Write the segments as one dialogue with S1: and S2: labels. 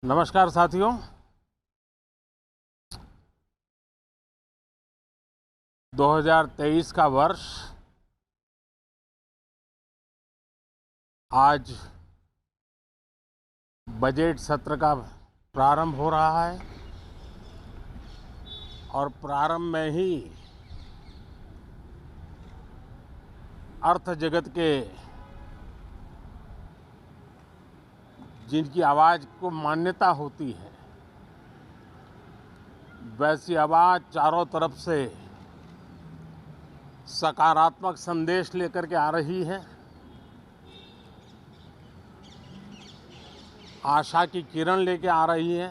S1: नमस्कार साथियों। 2023 का वर्ष आज बजट सत्र का प्रारंभ हो रहा है और प्रारंभ में ही अर्थ जगत के जिनकी आवाज़ को मान्यता होती है वैसी आवाज़ चारों तरफ से सकारात्मक संदेश लेकर के आ रही है। आशा की किरण लेके आ रही है,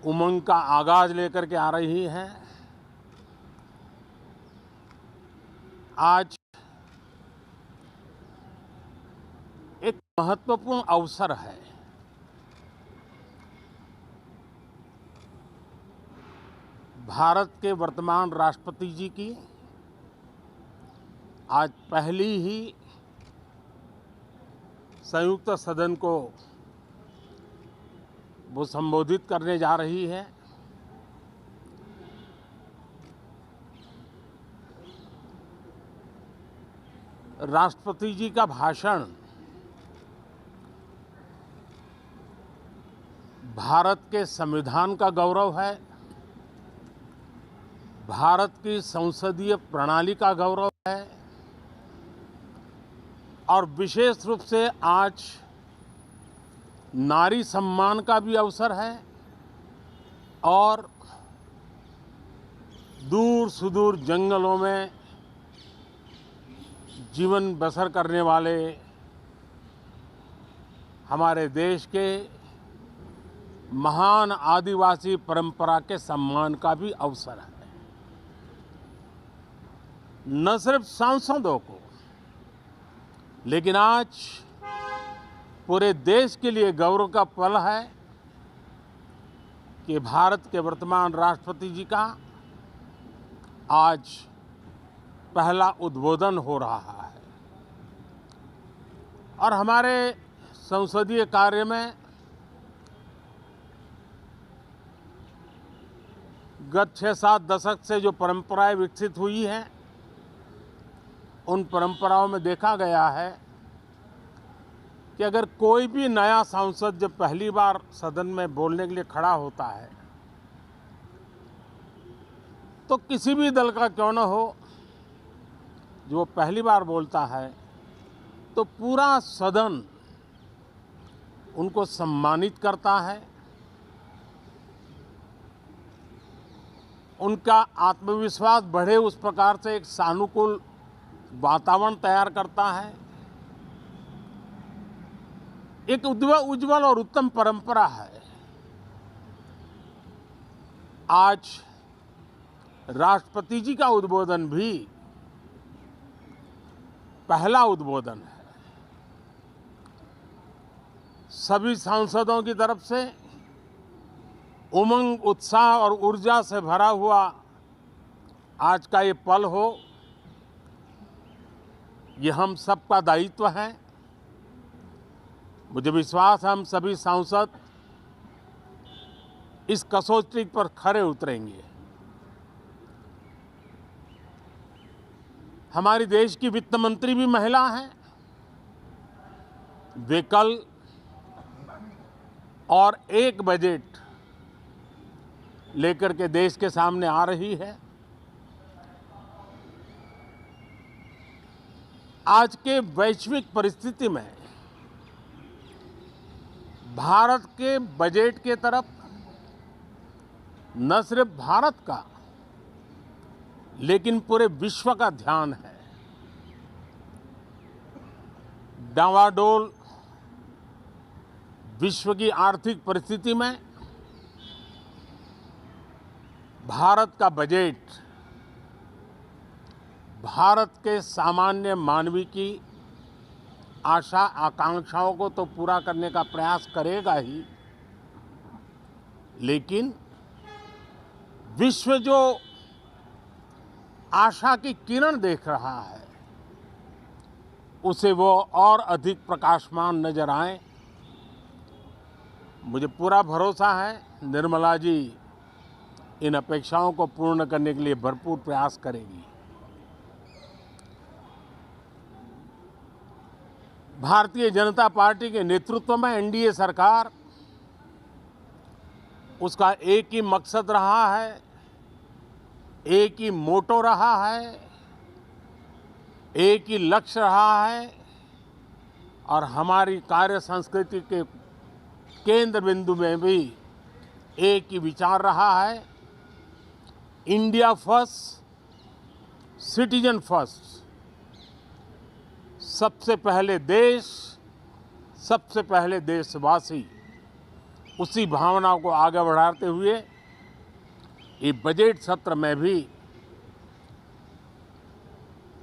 S1: उमंग का आगाज लेकर के आ रही है। आज एक महत्वपूर्ण अवसर है। भारत के वर्तमान राष्ट्रपति जी की आज पहली ही संयुक्त सदन को वो संबोधित करने जा रही है। राष्ट्रपति जी का भाषण भारत के संविधान का गौरव है, भारत की संसदीय प्रणाली का गौरव है और विशेष रूप से आज नारी सम्मान का भी अवसर है और दूर सुदूर जंगलों में जीवन बसर करने वाले हमारे देश के महान आदिवासी परंपरा के सम्मान का भी अवसर है। न सिर्फ सांसदों को लेकिन आज पूरे देश के लिए गौरव का पल है कि भारत के वर्तमान राष्ट्रपति जी का आज पहला उद्बोधन हो रहा है और हमारे संसदीय कार्य में गत 6-7 दशक से जो परंपराएं विकसित हुई हैं उन परंपराओं में देखा गया है कि अगर कोई भी नया सांसद जब पहली बार सदन में बोलने के लिए खड़ा होता है तो किसी भी दल का क्यों न हो, जो वो पहली बार बोलता है तो पूरा सदन उनको सम्मानित करता है, उनका आत्मविश्वास बढ़े उस प्रकार से एक सानुकूल वातावरण तैयार करता है। एक उज्जवल और उत्तम परंपरा है। आज राष्ट्रपति जी का उद्बोधन भी पहला उद्बोधन है। सभी सांसदों की तरफ से उमंग, उत्साह और ऊर्जा से भरा हुआ आज का ये पल हो, ये हम सबका दायित्व है। मुझे विश्वास है हम सभी सांसद इस कसौटी पर खरे उतरेंगे। हमारी देश की वित्त मंत्री भी महिला हैं। वे कल और एक बजट लेकर के देश के सामने आ रही है। आज के वैश्विक परिस्थिति में भारत के बजट के तरफ न सिर्फ भारत का लेकिन पूरे विश्व का ध्यान है। डावाडोल विश्व की आर्थिक परिस्थिति में भारत का बजट भारत के सामान्य मानवी की आशा आकांक्षाओं को तो पूरा करने का प्रयास करेगा ही, लेकिन विश्व जो आशा की किरण देख रहा है उसे वो और अधिक प्रकाशमान नजर आए मुझे पूरा भरोसा है निर्मला जी इन अपेक्षाओं को पूर्ण करने के लिए भरपूर प्रयास करेगी। भारतीय जनता पार्टी के नेतृत्व में एनडीए सरकार, उसका एक ही मकसद रहा है, एक ही मोटो रहा है, एक ही लक्ष्य रहा है और हमारी कार्य संस्कृति के केंद्र बिंदु में भी एक ही विचार रहा है, इंडिया फर्स्ट, सिटीजन फर्स्ट। सबसे पहले देश, सबसे पहले देशवासी, उसी भावना को आगे बढ़ाते हुए ये बजट सत्र में भी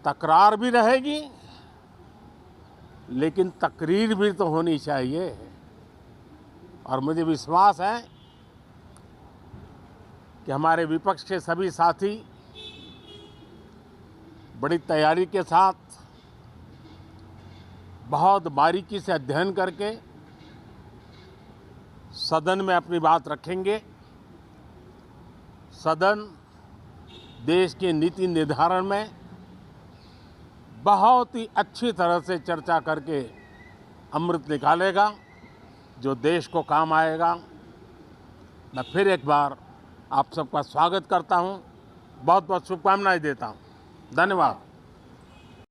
S1: तकरार भी रहेगी, लेकिन तकरीर भी तो होनी चाहिए। और मुझे विश्वास है कि हमारे विपक्ष के सभी साथी बड़ी तैयारी के साथ, बहुत बारीकी से अध्ययन करके सदन में अपनी बात रखेंगे। सदन देश के नीति निर्धारण में बहुत ही अच्छी तरह से चर्चा करके अमृत निकालेगा, जो देश को काम आएगा। मैं फिर एक बार आप सबका स्वागत करता हूं, बहुत बहुत शुभकामनाएं देता हूं। धन्यवाद।